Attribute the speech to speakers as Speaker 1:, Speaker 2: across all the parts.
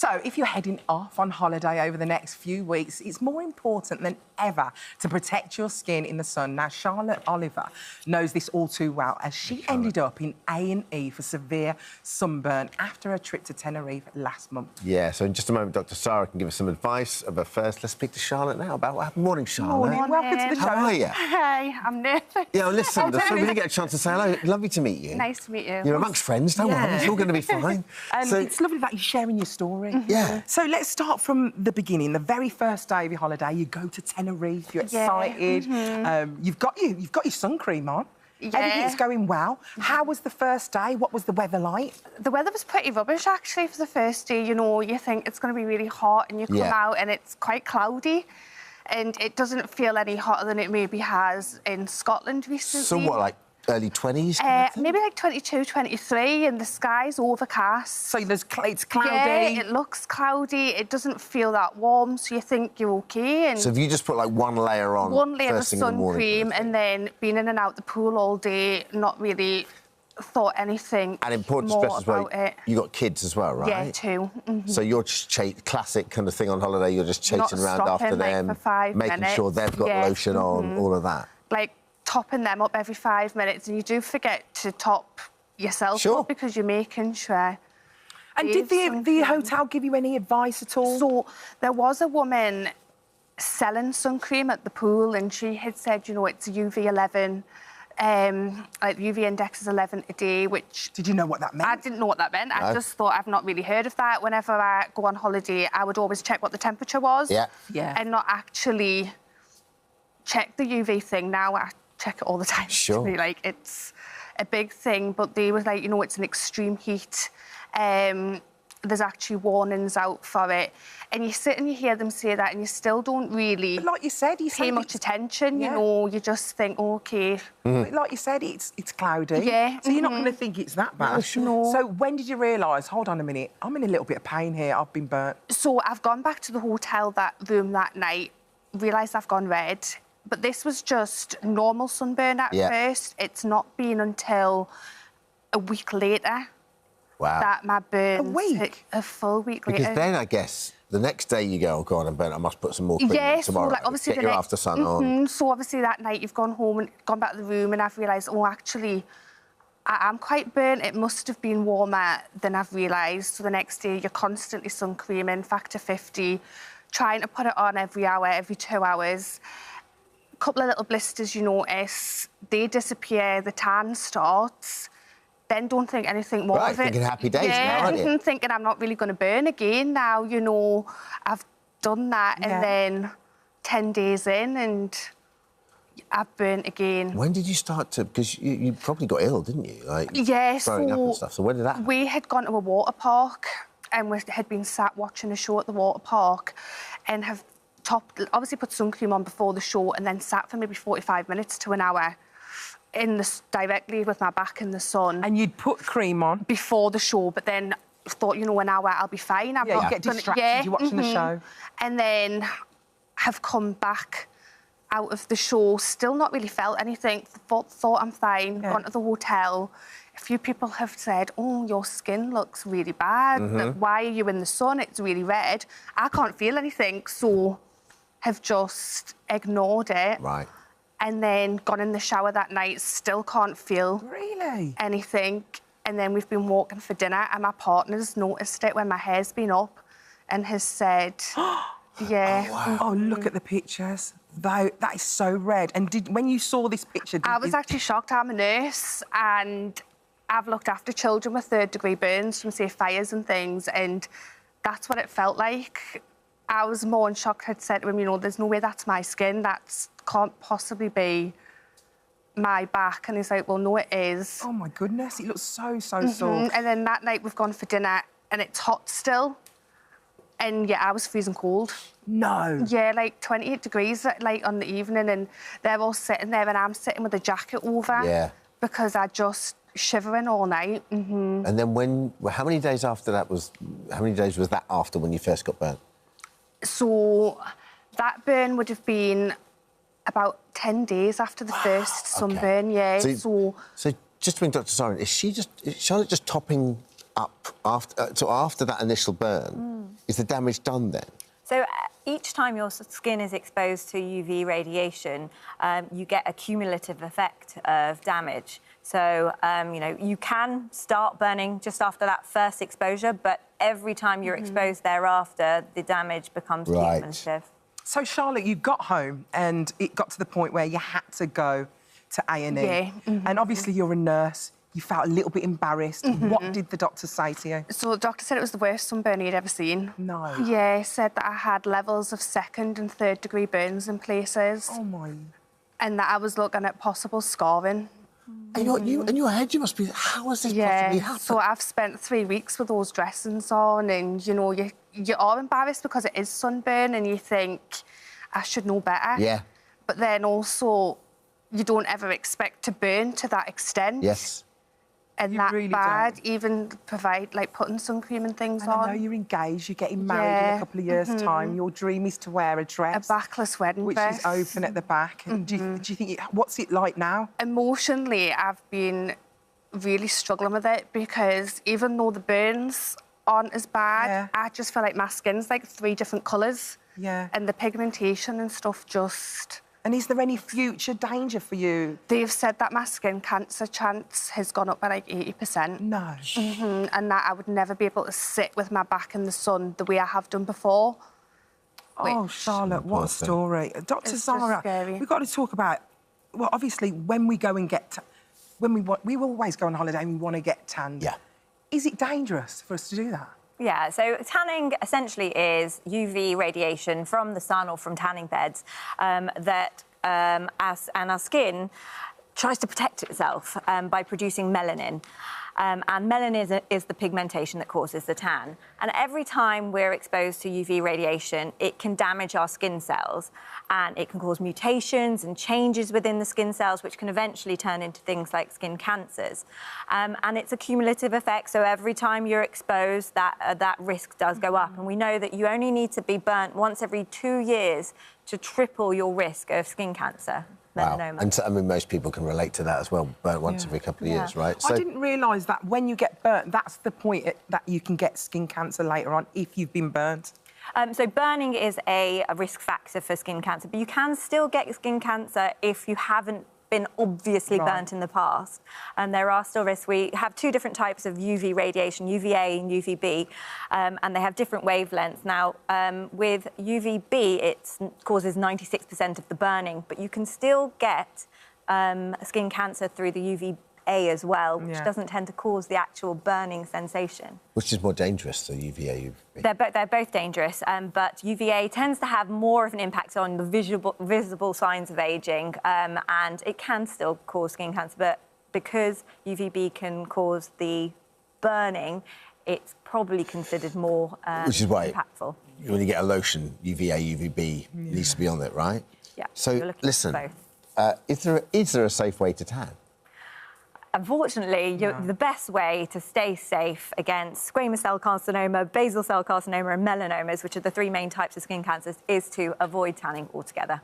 Speaker 1: So, if you're heading off on holiday over the next few weeks, it's more important than ever to protect your skin in the sun. Now, Charlotte Oliver knows this all too well, as she ended up in A&E for severe sunburn after a trip to Tenerife last month.
Speaker 2: Yeah, so in just a moment, Dr. Sara can give us some advice. But first, let's speak to Charlotte now about what happened. Morning, Charlotte.
Speaker 1: Morning. Welcome to the show.
Speaker 2: How are you?
Speaker 3: Hey, I'm nervous.
Speaker 2: Yeah, well, listen, so we didn't get a chance to say hello. Lovely to meet you.
Speaker 3: Nice to meet you.
Speaker 2: You're amongst friends, don't worry. It's all going to be fine.
Speaker 1: It's lovely that you're sharing your story.
Speaker 2: Yeah.
Speaker 1: So let's start from the beginning. The very first day of your holiday, you go to Tenerife. You're excited. You've got your sun cream on.
Speaker 3: Yeah.
Speaker 1: Everything's going well. How was the first day? What was the weather like?
Speaker 3: The weather was pretty rubbish, actually, for the first day. You know, you think it's going to be really hot and you come out and it's quite cloudy and it doesn't feel any hotter than it maybe has in Scotland recently.
Speaker 2: So what, like early 20s?
Speaker 3: Maybe like 22, 23, and the sky's overcast.
Speaker 1: So it's cloudy?
Speaker 3: Yeah, it looks cloudy. It doesn't feel that warm, so you think you're OK. And
Speaker 2: so have you just put, like, one layer on?
Speaker 3: One layer of
Speaker 2: sun
Speaker 3: cream, and then been in and out the pool all day, not really thought anything
Speaker 2: and important
Speaker 3: more
Speaker 2: to stress as well,
Speaker 3: about it.
Speaker 2: You got kids as well, right?
Speaker 3: Yeah, two.
Speaker 2: So you're just classic kind of thing on holiday, you're just
Speaker 3: Not
Speaker 2: chasing around
Speaker 3: stopping,
Speaker 2: after
Speaker 3: like,
Speaker 2: them,
Speaker 3: for 5
Speaker 2: making
Speaker 3: minutes.
Speaker 2: sure they've got lotion on, all of that.
Speaker 3: Like, topping them up every 5 minutes, and you do forget to top yourself up because you're making sure.
Speaker 1: And did the hotel give you any advice at all?
Speaker 3: So there was a woman selling sun cream at the pool, and she had said, you know, it's UV 11. Like UV index is 11 a day, which...
Speaker 1: Did you know what that meant?
Speaker 3: I didn't know what that meant. I just thought, I've not really heard of that. Whenever I go on holiday, I would always check what the temperature was.
Speaker 1: Yeah.
Speaker 3: And not actually check the UV thing. Now I check it all the time.
Speaker 2: Sure.
Speaker 3: Like, it's a big thing. But they was like, you know, it's an extreme heat. There's actually warnings out for it. And you sit and you hear them say that and you still don't really...
Speaker 1: But like you said,
Speaker 3: pay much attention, you know. You just think, OK.
Speaker 1: Like you said, it's cloudy.
Speaker 3: Yeah.
Speaker 1: So you're not going to think it's that bad.
Speaker 3: No.
Speaker 1: So when did you realise, hold on a minute, I'm in a little bit of pain here, I've been burnt?
Speaker 3: So I've gone back to the hotel room that night, realised I've gone red. But this was just normal sunburn at first. It's not been until a week later that my burns...
Speaker 1: A week?
Speaker 3: A full week later.
Speaker 2: Because then, I guess, the next day you go, oh, God, I'm burnt, I must put some more cream on tomorrow.
Speaker 3: So, like, obviously
Speaker 2: get your after sun on.
Speaker 3: So, obviously, that night you've gone home and gone back to the room and I've realised, oh, actually, I am quite burnt. It must have been warmer than I've realised. So the next day you're constantly sun creaming, factor 50, trying to put it on every hour, every 2 hours. A couple of little blisters you notice, they disappear, the tan starts, then don't think anything more of it.
Speaker 2: Thinking happy days now, aren't you?
Speaker 3: Thinking I'm not really going to burn again now, you know. I've done that and then 10 days in and I've burnt again.
Speaker 2: When did you start to... Because you probably got ill, didn't you? Like,
Speaker 3: yeah,
Speaker 2: throwing up and stuff. So when did that happen?
Speaker 3: We had gone to a water park and we had been sat watching a show at the water park and have obviously put sun cream on before the show and then sat for maybe 45 minutes to an hour directly with my back in the sun.
Speaker 1: And you'd put cream on?
Speaker 3: Before the show, but then thought, you know, an hour I'll be fine.
Speaker 1: You get distracted, you're watching the show.
Speaker 3: And then have come back out of the show, still not really felt anything, thought I'm fine, gone to the hotel. A few people have said, oh, your skin looks really bad. Why are you in the sun? It's really red. I can't feel anything, so have just ignored it.
Speaker 2: Right.
Speaker 3: And then gone in the shower that night, still can't feel anything. And then we've been walking for dinner and my partner's noticed it when my hair's been up and has said, yeah.
Speaker 1: Oh, wow. Oh, look at the pictures. That is so red. And when you saw this picture...
Speaker 3: I was actually shocked. I'm a nurse and I've looked after children with third-degree burns from, say, fires and things, and that's what it felt like. I was more in shock. I'd said to him, you know, there's no way that's my skin. That can't possibly be my back. And he's like, well, no, it is.
Speaker 1: Oh, my goodness. It looks so sore.
Speaker 3: And then that night we've gone for dinner and it's hot still. And, yeah, I was freezing cold.
Speaker 1: No.
Speaker 3: Yeah, like 28 degrees, like, on the evening, and they're all sitting there and I'm sitting with a jacket over.
Speaker 2: Yeah.
Speaker 3: Because I just shivering all night.
Speaker 2: And then how many days was that after when you first got burnt?
Speaker 3: So that burn would have been about 10 days after the first sunburn, So
Speaker 2: just to bring Dr. Sara in, is Charlotte just topping up after that initial burn? is the damage done then?
Speaker 4: So each time your skin is exposed to UV radiation, you get a cumulative effect of damage. So, you know, you can start burning just after that first exposure, but every time you're exposed thereafter, the damage becomes cumulative.
Speaker 1: So, Charlotte, you got home and it got to the point where you had to go to A&E.
Speaker 3: Yeah.
Speaker 1: And obviously you're a nurse. You felt a little bit embarrassed. What did the doctor say to you?
Speaker 3: So the doctor said it was the worst sunburn he'd ever seen.
Speaker 1: No.
Speaker 3: Yeah, he said that I had levels of 2nd and 3rd degree burns in places.
Speaker 1: Oh, my.
Speaker 3: And that I was looking at possible scarring.
Speaker 2: And in your head, you must be, how has this possibly happened?
Speaker 3: So I've spent 3 weeks with those dressings on and, you know, you are embarrassed because it is sunburn and you think, I should know better.
Speaker 2: Yeah.
Speaker 3: But then also, you don't ever expect to burn to that extent.
Speaker 2: Yes.
Speaker 3: And
Speaker 1: You
Speaker 3: that
Speaker 1: really
Speaker 3: bad,
Speaker 1: don't.
Speaker 3: even provide, like, putting sun cream and things
Speaker 1: And
Speaker 3: on.
Speaker 1: I know you're engaged, you're getting married in a couple of years' time. Your dream is to wear a
Speaker 3: A
Speaker 1: dress.
Speaker 3: backless wedding
Speaker 1: which
Speaker 3: dress.
Speaker 1: is open at the back. And do you think, what's it like now?
Speaker 3: Emotionally, I've been really struggling with it because even though the burns aren't as bad, I just feel like my skin's like 3 different colours.
Speaker 1: Yeah.
Speaker 3: And the pigmentation and stuff just...
Speaker 1: And is there any future danger for you?
Speaker 3: They've said that my skin cancer chance has gone up by like 80%.
Speaker 1: No.
Speaker 3: And that I would never be able to sit with my back in the sun the way I have done before.
Speaker 1: Oh, Charlotte, what a story. Dr.
Speaker 3: It's just
Speaker 1: Sara,
Speaker 3: scary.
Speaker 1: we've got to talk about, well, obviously, when we go and get... we always go on holiday and we want to get tanned.
Speaker 2: Yeah.
Speaker 1: Is it dangerous for us to do that?
Speaker 4: Yeah, so tanning essentially is UV radiation from the sun or from tanning beds that our skin tries to protect itself by producing melanin. And melanin is the pigmentation that causes the tan. And every time we're exposed to UV radiation, it can damage our skin cells and it can cause mutations and changes within the skin cells, which can eventually turn into things like skin cancers. And it's a cumulative effect, so every time you're exposed, that risk does go up. And we know that you only need to be burnt once every 2 years to triple your risk of skin cancer. Melanoma.
Speaker 2: Wow. And so, I mean, most people can relate to that as well, burnt once every couple of years, right?
Speaker 1: I didn't realise that when you get burnt, that's the point that you can get skin cancer later on if you've been burnt.
Speaker 4: So burning is a risk factor for skin cancer, but you can still get skin cancer if you haven't been obviously burnt in the past. And there are still risks. We have 2 different types of UV radiation, UVA and UVB, and they have different wavelengths. Now, with UVB, it causes 96% of the burning, but you can still get skin cancer through the UVA as well, which doesn't tend to cause the actual burning sensation.
Speaker 2: Which is more dangerous, the UVA, UVB?
Speaker 4: They're both dangerous, but UVA tends to have more of an impact on the visible signs of ageing, and it can still cause skin cancer, but because UVB can cause the burning, it's probably considered more
Speaker 2: Which is why
Speaker 4: impactful.
Speaker 2: When you get a lotion, UVA, UVB needs to be on it, right?
Speaker 4: Yeah.
Speaker 2: So, listen,
Speaker 4: both.
Speaker 2: is there a safe way to tan?
Speaker 4: Unfortunately, the best way to stay safe against squamous cell carcinoma, basal cell carcinoma and melanomas, which are the 3 main types of skin cancers, is to avoid tanning altogether.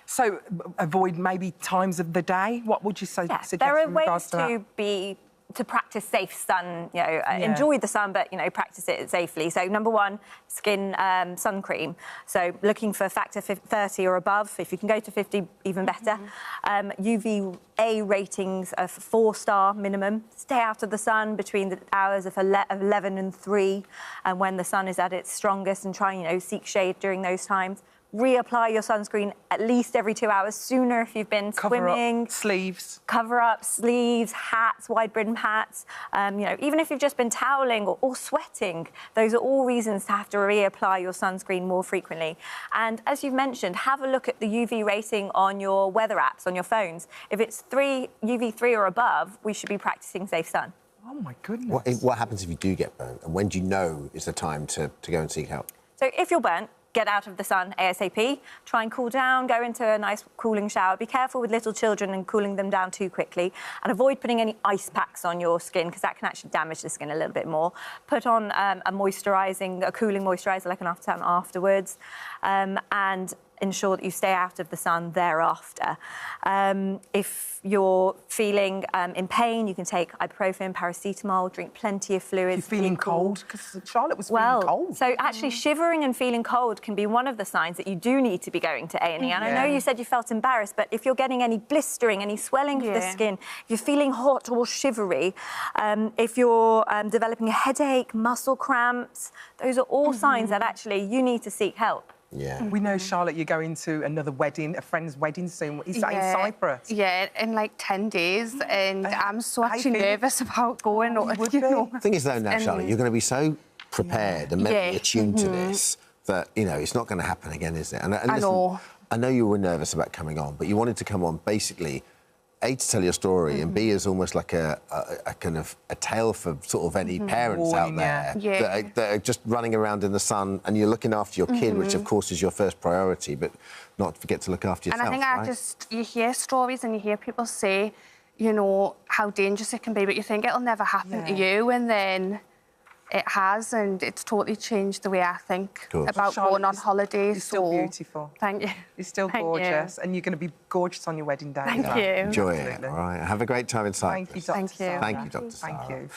Speaker 1: So avoid maybe times of the day? What would you say?
Speaker 4: There are ways to practice safe sun, enjoy the sun, but, practice it safely. So, number 1, skin sun cream. So, looking for factor 30 or above. If you can go to 50, even better. UVA ratings of 4-star minimum. Stay out of the sun between the hours of 11 and 3, and when the sun is at its strongest, and try, seek shade during those times. Reapply your sunscreen at least every 2 hours, sooner if you've been swimming.
Speaker 1: Cover up sleeves.
Speaker 4: Cover up sleeves, hats, wide-brimmed hats. Even if you've just been toweling or sweating, those are all reasons to have to reapply your sunscreen more frequently. And as you've mentioned, have a look at the UV rating on your weather apps, on your phones. If it's UV3 or above, we should be practicing safe sun.
Speaker 1: Oh, my goodness.
Speaker 2: What happens if you do get burnt? And when do you know is the time to go and seek help?
Speaker 4: So if you're burnt, get out of the sun ASAP. Try and cool down, go into a nice cooling shower. Be careful with little children and cooling them down too quickly. And avoid putting any ice packs on your skin, because that can actually damage the skin a little bit more. Put on a cooling moisturiser, like an aftertan afterwards. And ensure that you stay out of the sun thereafter. If you're feeling in pain, you can take ibuprofen, paracetamol, drink plenty of fluids.
Speaker 1: You're feeling cold? Because Charlotte was feeling
Speaker 4: Well,
Speaker 1: cold.
Speaker 4: so actually shivering and feeling cold can be one of the signs that you do need to be going to A&E. And I know you said you felt embarrassed, but if you're getting any blistering, any swelling of the skin, if you're feeling hot or shivery, if you're developing a headache, muscle cramps, those are all signs that actually you need to seek help.
Speaker 2: Yeah.
Speaker 1: We know, Charlotte, you're going to another wedding, a friend's wedding soon. Is that in Cyprus?
Speaker 3: Yeah, in like 10 days, and I'm so actually nervous about going.
Speaker 2: The thing is, though, now, Charlotte, you're going to be so prepared and mentally attuned to this that, you know, it's not going to happen again, is it? And
Speaker 3: I know.
Speaker 2: I know you were nervous about coming on, but you wanted to come on basically, A, to tell your story, and B, as almost like a kind of a tale for sort of any parents out there that are just running around in the sun, and you're looking after your kid, which of course is your first priority, but not forget to look after yourself.
Speaker 3: And I think you hear stories and you hear people say, you know, how dangerous it can be, but you think it'll never happen to you, and then it has, and it's totally changed the way I think about going on holidays.
Speaker 1: You're still beautiful.
Speaker 3: Thank you.
Speaker 1: You're still gorgeous, and you're going to be gorgeous on your wedding day.
Speaker 3: Thank you.
Speaker 2: Enjoy it, all right? Have a great time in Cyprus.
Speaker 1: Thank you, Dr.
Speaker 3: Thank you.
Speaker 1: Sara.
Speaker 2: Thank you, Dr. Sara.
Speaker 1: Thank you.